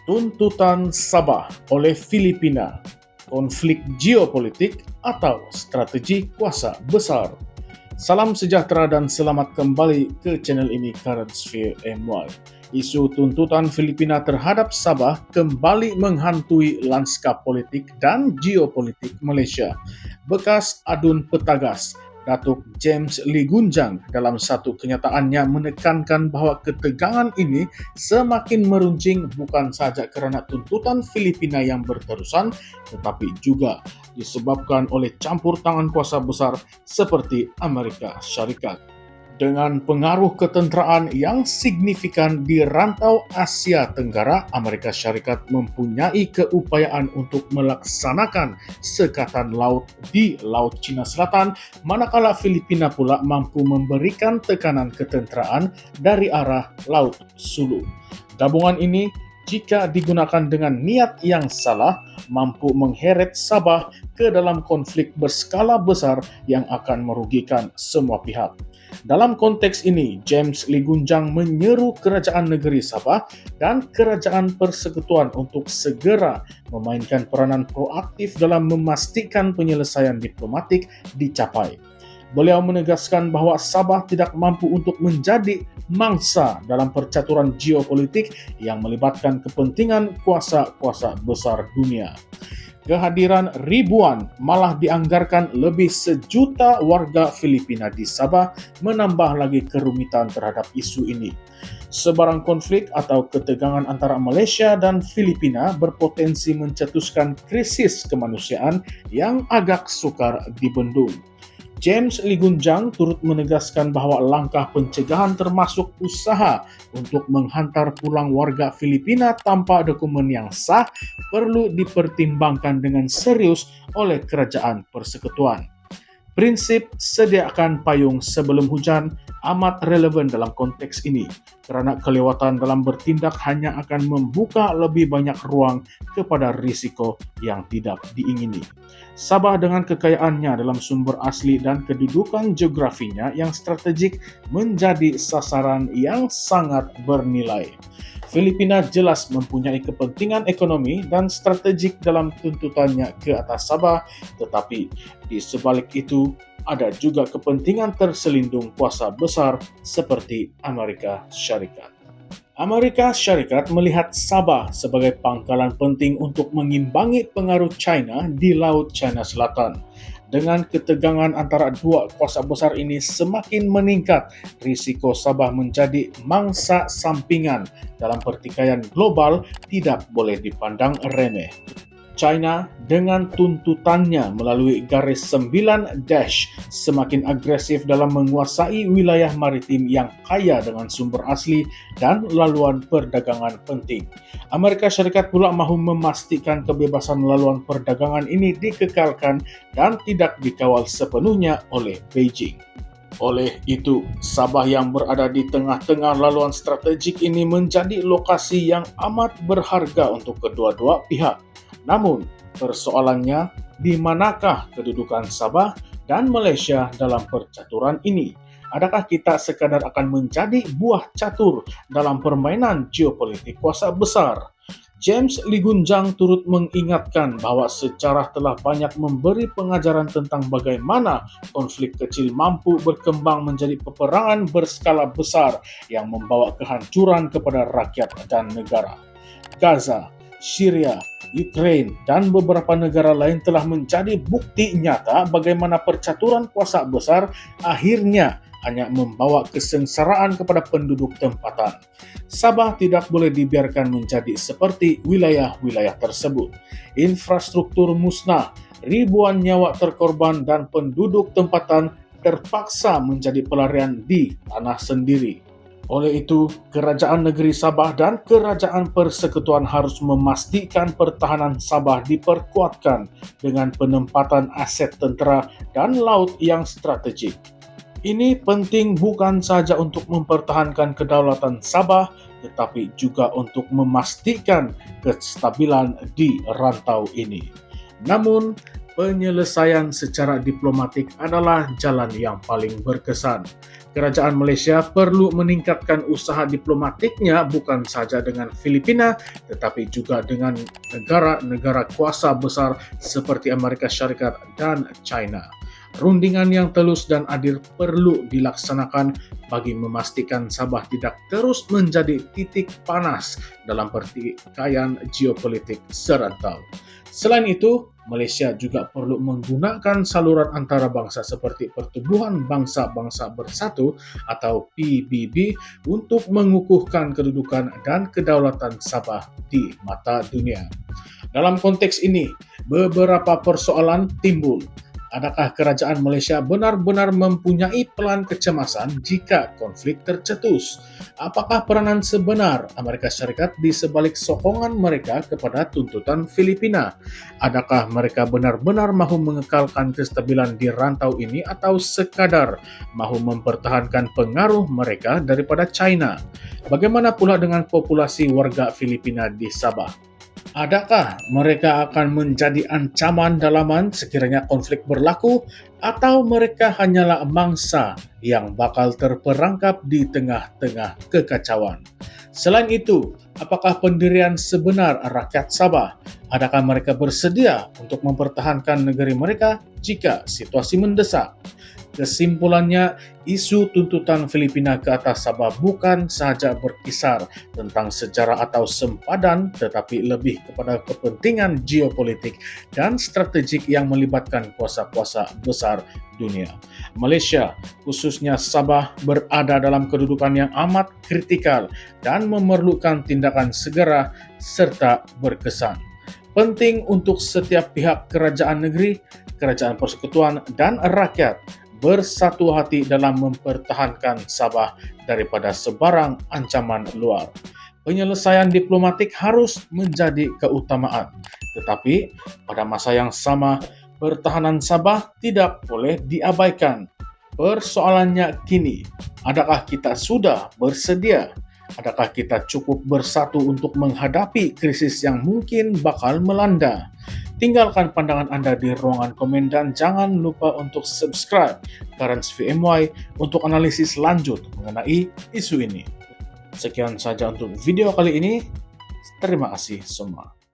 Tuntutan Sabah oleh Filipina, konflik geopolitik atau strategi kuasa besar. Salam sejahtera dan selamat kembali ke channel ini Current Sphere MY. Isu tuntutan Filipina terhadap Sabah kembali menghantui lanskap politik dan geopolitik Malaysia. Bekas adun petagas Datuk James Lee Gunjang dalam satu kenyataannya menekankan bahawa ketegangan ini semakin meruncing bukan sahaja kerana tuntutan Filipina yang berterusan, tetapi juga disebabkan oleh campur tangan kuasa besar seperti Amerika Syarikat. Dengan pengaruh ketenteraan yang signifikan di rantau Asia Tenggara, Amerika Syarikat mempunyai keupayaan untuk melaksanakan sekatan laut di Laut Cina Selatan, manakala Filipina pula mampu memberikan tekanan ketenteraan dari arah Laut Sulu. Gabungan ini, jika digunakan dengan niat yang salah, mampu mengheret Sabah ke dalam konflik berskala besar yang akan merugikan semua pihak. Dalam konteks ini, James Lee Gunjang menyeru Kerajaan Negeri Sabah dan Kerajaan Persekutuan untuk segera memainkan peranan proaktif dalam memastikan penyelesaian diplomatik dicapai. Beliau menegaskan bahawa Sabah tidak mampu untuk menjadi mangsa dalam percaturan geopolitik yang melibatkan kepentingan kuasa-kuasa besar dunia. Kehadiran ribuan, malah dianggarkan lebih 1,000,000 warga Filipina di Sabah menambah lagi kerumitan terhadap isu ini. Sebarang konflik atau ketegangan antara Malaysia dan Filipina berpotensi mencetuskan krisis kemanusiaan yang agak sukar dibendung. James Lee Gunjang turut menegaskan bahawa langkah pencegahan termasuk usaha untuk menghantar pulang warga Filipina tanpa dokumen yang sah perlu dipertimbangkan dengan serius oleh Kerajaan Persekutuan. Prinsip sediakan payung sebelum hujan amat relevan dalam konteks ini kerana kelewatan dalam bertindak hanya akan membuka lebih banyak ruang kepada risiko yang tidak diingini. Sabah dengan kekayaannya dalam sumber asli dan kedudukan geografinya yang strategik menjadi sasaran yang sangat bernilai. Filipina jelas mempunyai kepentingan ekonomi dan strategik dalam tuntutannya ke atas Sabah, tetapi di sebalik itu ada juga kepentingan terselindung kuasa besar seperti Amerika Syarikat. Amerika Syarikat melihat Sabah sebagai pangkalan penting untuk mengimbangi pengaruh China di Laut Cina Selatan. Dengan ketegangan antara dua kuasa besar ini semakin meningkat, risiko Sabah menjadi mangsa sampingan dalam pertikaian global tidak boleh dipandang remeh. China dengan tuntutannya melalui garis 9 dash semakin agresif dalam menguasai wilayah maritim yang kaya dengan sumber asli dan laluan perdagangan penting. Amerika Syarikat pula mahu memastikan kebebasan laluan perdagangan ini dikekalkan dan tidak dikawal sepenuhnya oleh Beijing. Oleh itu, Sabah yang berada di tengah-tengah laluan strategik ini menjadi lokasi yang amat berharga untuk kedua-dua pihak. Namun, persoalannya di manakah kedudukan Sabah dan Malaysia dalam percaturan ini? Adakah kita sekadar akan menjadi buah catur dalam permainan geopolitik kuasa besar? James Lee Gunjang turut mengingatkan bahawa sejarah telah banyak memberi pengajaran tentang bagaimana konflik kecil mampu berkembang menjadi peperangan berskala besar yang membawa kehancuran kepada rakyat dan negara. Gaza, Syria, Ukraine, dan beberapa negara lain telah menjadi bukti nyata bagaimana percaturan kuasa besar akhirnya hanya membawa kesengsaraan kepada penduduk tempatan. Sabah tidak boleh dibiarkan menjadi seperti wilayah-wilayah tersebut. Infrastruktur musnah, ribuan nyawa terkorban dan penduduk tempatan terpaksa menjadi pelarian di tanah sendiri. Oleh itu, Kerajaan Negeri Sabah dan Kerajaan Persekutuan harus memastikan pertahanan Sabah diperkuatkan dengan penempatan aset tentera dan laut yang strategik. Ini penting bukan sahaja untuk mempertahankan kedaulatan Sabah, tetapi juga untuk memastikan kestabilan di rantau ini. Namun, Penyelesaian secara diplomatik adalah jalan yang paling berkesan. Kerajaan Malaysia perlu meningkatkan usaha diplomatiknya bukan saja dengan Filipina, tetapi juga dengan negara-negara kuasa besar seperti Amerika Syarikat dan China. Rundingan yang telus dan adil perlu dilaksanakan bagi memastikan Sabah tidak terus menjadi titik panas dalam pertikaian geopolitik serantau. Selain itu, Malaysia juga perlu menggunakan saluran antarabangsa seperti Pertubuhan Bangsa-Bangsa Bersatu atau PBB untuk mengukuhkan kedudukan dan kedaulatan Sabah di mata dunia. Dalam konteks ini, beberapa persoalan timbul. Adakah kerajaan Malaysia benar-benar mempunyai pelan kecemasan jika konflik tercetus? Apakah peranan sebenar Amerika Syarikat di sebalik sokongan mereka kepada tuntutan Filipina? Adakah mereka benar-benar mahu mengekalkan kestabilan di rantau ini atau sekadar mahu mempertahankan pengaruh mereka daripada China? Bagaimana pula dengan populasi warga Filipina di Sabah? Adakah mereka akan menjadi ancaman dalaman sekiranya konflik berlaku, atau mereka hanyalah mangsa yang bakal terperangkap di tengah-tengah kekacauan? Selain itu, apakah pendirian sebenar rakyat Sabah? Adakah mereka bersedia untuk mempertahankan negeri mereka jika situasi mendesak? Kesimpulannya, isu tuntutan Filipina ke atas Sabah bukan sahaja berkisar tentang sejarah atau sempadan, tetapi lebih kepada kepentingan geopolitik dan strategik yang melibatkan kuasa-kuasa besar dunia. Malaysia, khususnya Sabah, berada dalam kedudukan yang amat kritikal dan memerlukan tindakan segera serta berkesan. Penting untuk setiap pihak kerajaan negeri, kerajaan persekutuan, dan rakyat bersatu hati dalam mempertahankan Sabah daripada sebarang ancaman luar. Penyelesaian diplomatik harus menjadi keutamaan, tetapi pada masa yang sama, pertahanan Sabah tidak boleh diabaikan. Persoalannya kini, adakah kita sudah bersedia? Adakah kita cukup bersatu untuk menghadapi krisis yang mungkin bakal melanda? Tinggalkan pandangan Anda di ruangan komen dan jangan lupa untuk subscribe Currents VMY untuk analisis lanjut mengenai isu ini. Sekian saja untuk video kali ini. Terima kasih semua.